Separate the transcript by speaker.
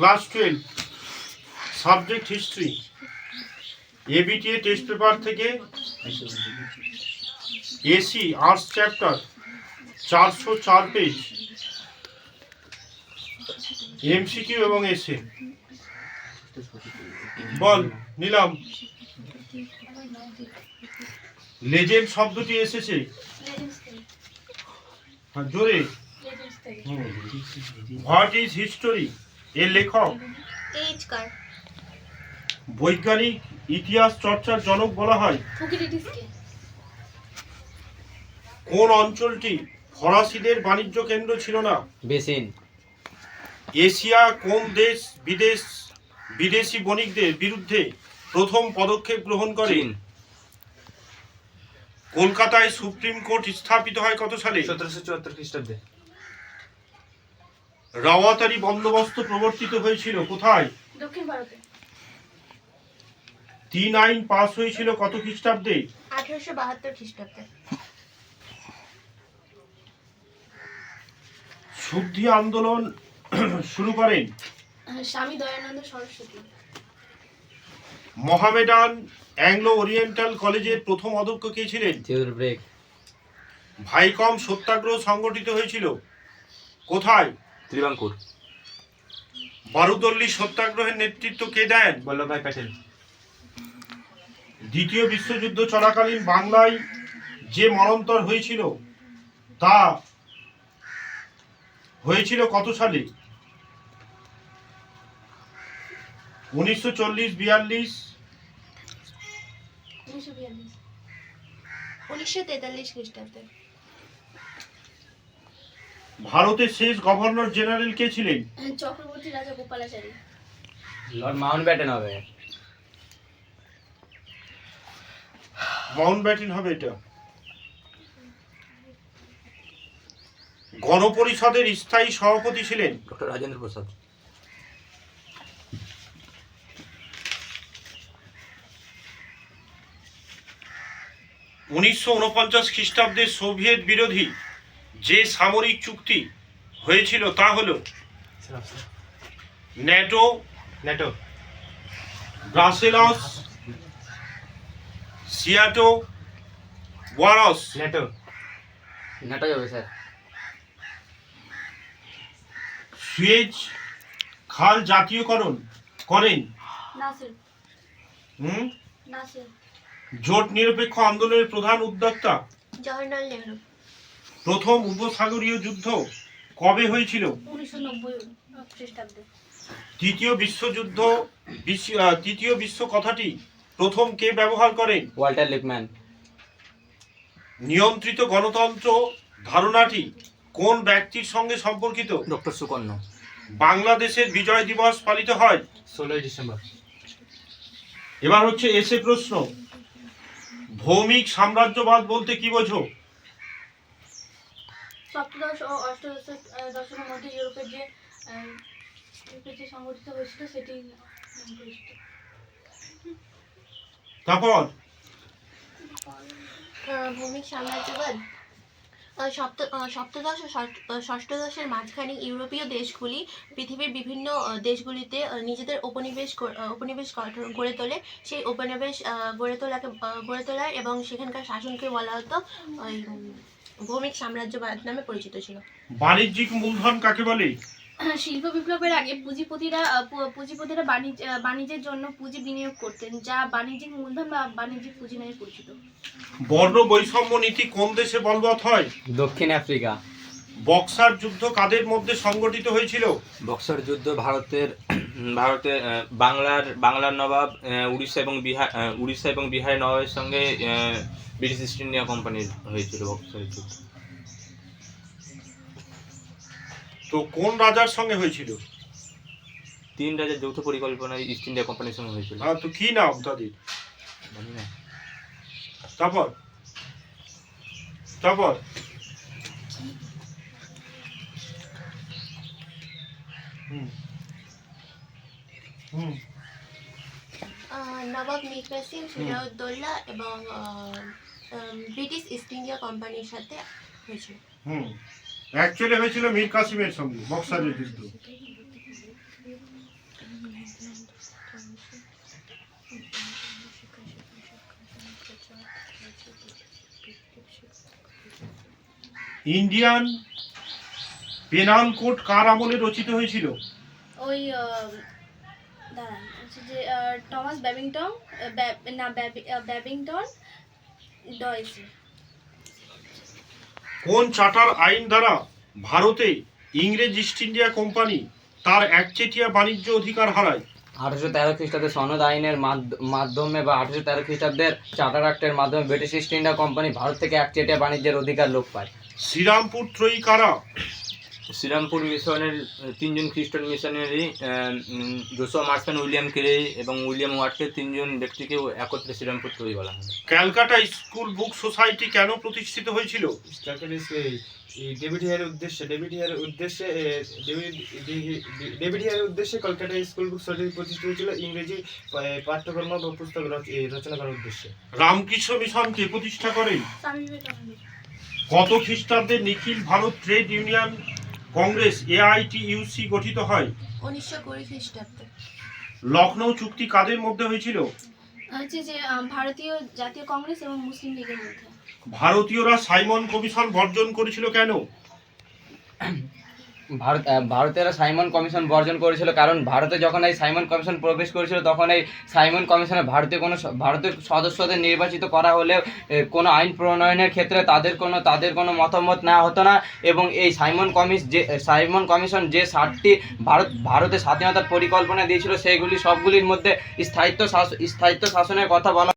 Speaker 1: Class 12 subject history ABTA test paper থেকে এসি arts chapter 404 page MCQ এবং এসে। বল নিলাম। লেজেন্ড শব্দটি এসেছে জোরে। হোয়াট ইজ হিস্টোরি এর লেখক বৈজ্ঞানিক ইতিহাস চর্চার জনক বলা হয় কোন অঞ্চলটি ফরাসিদের বাণিজ্য কেন্দ্র ছিল না?
Speaker 2: বেসিন।
Speaker 1: এশিয়া কোন দেশ বিদেশি বণিকদের বিরুদ্ধে প্রথম পদক্ষেপ গ্রহণ করে? কলকাতায় সুপ্রিম কোর্ট স্থাপিত হয় কত সালে?
Speaker 2: 1774 খ্রিস্টাব্দে।
Speaker 1: রাওয়াতারি বন্দোবস্ত প্রবর্তিত হয়েছিল কোথায়?
Speaker 3: দক্ষিণ ভারতে।
Speaker 1: 3 আইন পাস হয়েছিল কত খ্রিস্টাব্দে?
Speaker 3: 1872 খ্রিস্টাব্দে।
Speaker 1: শুদ্ধি আন্দোলন শুরু করেন
Speaker 3: Swami Dayanand Saraswati.
Speaker 1: Mohammedan Anglo Oriental কলেজের প্রথম অধ্যক্ষ কে ছিলেন?
Speaker 2: Theodore break.
Speaker 1: ভাইকম সত্যাগ্রহ সংগঠিত হয়েছিল কোথায়?
Speaker 2: ত্রিবাঙ্কুর।
Speaker 1: বারুদল্লী সত্যাগ্রহের নেতৃত্ব কে দেন?
Speaker 2: বল্লভভাই প্যাটেল।
Speaker 1: দ্বিতীয় বিশ্বযুদ্ধ চলাকালীন বাংলায় যে মরন্তর হয়েছিল তা হয়েছিল কত সালে? 1940-42,
Speaker 3: 1943 খ্রিস্টাব্দে।
Speaker 1: ভারতের শেষ গভর্নর জেনারেল কে ছিলেন?
Speaker 3: চক্রবর্তী রাজা গোপালাচারী।
Speaker 2: লর্ড মাউন্টব্যাটেন হবে।
Speaker 1: মাউন্টব্যাটেন হবে এটা। গণপরিষদের স্থায়ী সভাপতি ছিলেন?
Speaker 2: ডক্টর রাজেন্দ্র প্রসাদ।
Speaker 1: উনিশশো 49 খ্রিস্টাব্দে সোভিয়েত বিরোধী যে সামরিক চুক্তি হয়েছিল তা হলো ন্যাটো, ব্রাসেলস, সিয়াটো, ওয়ারস।
Speaker 2: নাটাই হবে স্যার।
Speaker 1: সুয়েজ খাল জাতীয়করণ করেন
Speaker 3: নাসির।
Speaker 1: হুম
Speaker 3: নাসির।
Speaker 1: জোট নিরপেক্ষ আন্দোলনের প্রধান উদ্যোক্তা?
Speaker 3: জওহরলাল নেহরু।
Speaker 1: প্রথম উপসাগরীয় যুদ্ধ কবে হয়েছিল?
Speaker 3: 1990 খ্রিস্টাব্দে।
Speaker 1: তৃতীয় বিশ্ব কথাটি প্রথম কে ব্যবহার করেন?
Speaker 2: Walter Lippmann.
Speaker 1: নিয়ন্ত্রিত গণতন্ত্র ধারণাটি কোন ব্যক্তির সঙ্গে সম্পর্কিত?
Speaker 2: ডক্টর সুকর্ণ।
Speaker 1: বাংলাদেশের বিজয় দিবস পালিত হয়
Speaker 2: 16 ডিসেম্বর।
Speaker 1: এবার হচ্ছে এসে প্রশ্ন। ভৌমিক সাম্রাজ্যবাদ বলতে কি বোঝো?
Speaker 3: সপ্তদশ ও অষ্টাদশ দশকের মধ্যে ইউরোপের যে সংগঠিত হয়েছিল সেটি
Speaker 1: তারপর
Speaker 3: ভৌমিক সাম্রাজ্যবাদ সপ্তদশ ও ষষ্ঠদশের মাঝখানে ইউরোপীয় দেশগুলি পৃথিবীর বিভিন্ন দেশগুলিতে নিজেদের উপনিবেশ গড়ে তোলে। সেই উপনিবেশ গড়ে তোলা এবং সেখানকার শাসনকে বলা হতো ভৌমিক সাম্রাজ্যবাদ নামে পরিচিত ছিল।
Speaker 1: বাণিজ্যিক মূলধন কাকে বলে?
Speaker 3: শিল্প বিপ্লবের আগে পুঁজিপতিরা বাণিজ্যের জন্য পুঁজি বিনিয়োগ করতেন, যা বাণিজ্যিক মূলধন বা বাণিজ্যিক পুঁজি নামে পরিচিত।
Speaker 1: বর্ণ বৈষম্য নীতি কোন দেশে বলবৎ হয়?
Speaker 2: দক্ষিণ আফ্রিকা।
Speaker 1: বক্সার যুদ্ধ কাদের মধ্যে সংগঠিত হয়েছিল?
Speaker 2: বক্সার যুদ্ধ ভারতের বাংলার নবাব উড়িষ্যা এবং বিহারের নবাবের সঙ্গে ব্রিটিশ ইস্ট ইন্ডিয়া কোম্পানির হয়েছিল বক্সার যুদ্ধ।
Speaker 1: তো কোন রাজার সঙ্গে হয়েছিল?
Speaker 2: 3 রাজার যৌথ পরিকল্পনায় ইস্ট ইন্ডিয়া কোম্পানির সঙ্গে হয়েছিল।
Speaker 1: তো কি নাম তাদের?
Speaker 2: জানি না।
Speaker 1: তারপর
Speaker 3: নবাব মীর কাসিম, সিরাজউদ্দৌলা এবং ব্রিটিশ ইস্ট ইন্ডিয়া কোম্পানির সাথে হয়েছিল।
Speaker 1: অ্যাকচুয়ালি হয়েছিল মীর কাসিমের সঙ্গে বক্সারের যুদ্ধ। ইন্ডিয়ান পেনাল কোড কার আমলে রচিত হয়েছিল?
Speaker 4: ওই দাঁড়ান হচ্ছে যে টমাস ব্যাবিংটন ব্যাবিংটন ডয়েসে।
Speaker 1: কোন চার্টার আইন দ্বারা ভারতে ইংরেজ ইস্ট ইন্ডিয়া কোম্পানি তার একচেটিয়া বাণিজ্য অধিকার হারায়?
Speaker 5: 1813 খ্রিস্টাব্দে সনদ আইনের মাধ্যমে বা 1813 খ্রিস্টাব্দের চার্টার অ্যাক্টের মাধ্যমে British east India company Bharat থেকে একচেটিয়া বাণিজ্যের অধিকার লোপ পায়।
Speaker 1: শ্রীরামপুর ত্রয়ী কারা?
Speaker 2: শ্রীরামপুর মিশনের তিনজন খ্রিস্টান missionary, Joshua Marshman, William Carey এবং উইলিয়াম ওয়াটকে তিনজন ব্যক্তিকে একত্রে শ্রীরামপুর তৈরি বলা হয়।
Speaker 1: ক্যালকাটা স্কুল বুক সোসাইটি কেন প্রতিষ্ঠিত হয়েছিল?
Speaker 6: ডেভিড হেয়ারের উদ্দেশ্যে কলকাতা স্কুল বুক সোসাইটি প্রতিষ্ঠিত হয়েছিল, ইংরেজি পাঠ্যক্রম বা পুস্তক রচনা করার উদ্দেশ্যে।
Speaker 1: রামকৃষ্ণ মিশন কে প্রতিষ্ঠা করেন?
Speaker 4: স্বামী বিবেকানন্দ।
Speaker 1: কত খ্রিস্টাব্দে নিখিল Bharat trade union Congress AITUC গঠিত হয়?
Speaker 3: 1920 খ্রিস্টাব্দে।
Speaker 1: লখনৌ চুক্তি কাদের মধ্যে হয়েছিল?
Speaker 4: হচ্ছে যে ভারতীয় জাতীয় কংগ্রেস এবং মুসলিম লীগের মধ্যে।
Speaker 1: ভারতীয়রা সাইমন কমিশন বর্জন করেছিল কেন?
Speaker 5: ভারতেরা সাইমন কমিশন বর্জন করেছিল কারণ ভারতে যখন এই সাইমন কমিশন প্রবেশ করেছিল তখন এই সাইমন কমিশনে ভারতের সদস্যদের নির্বাচিত করা হলেও কোনো আইন প্রণয়নের ক্ষেত্রে তাদের কোনো মতামত নেওয়া হতো না, এবং এই সাইমন কমিশন যে 7টি ভারতের স্বাধীনতার পরিকল্পনা দিয়েছিল সেইগুলি সবগুলির মধ্যে স্থায়িত্ব শাসনের কথা বলা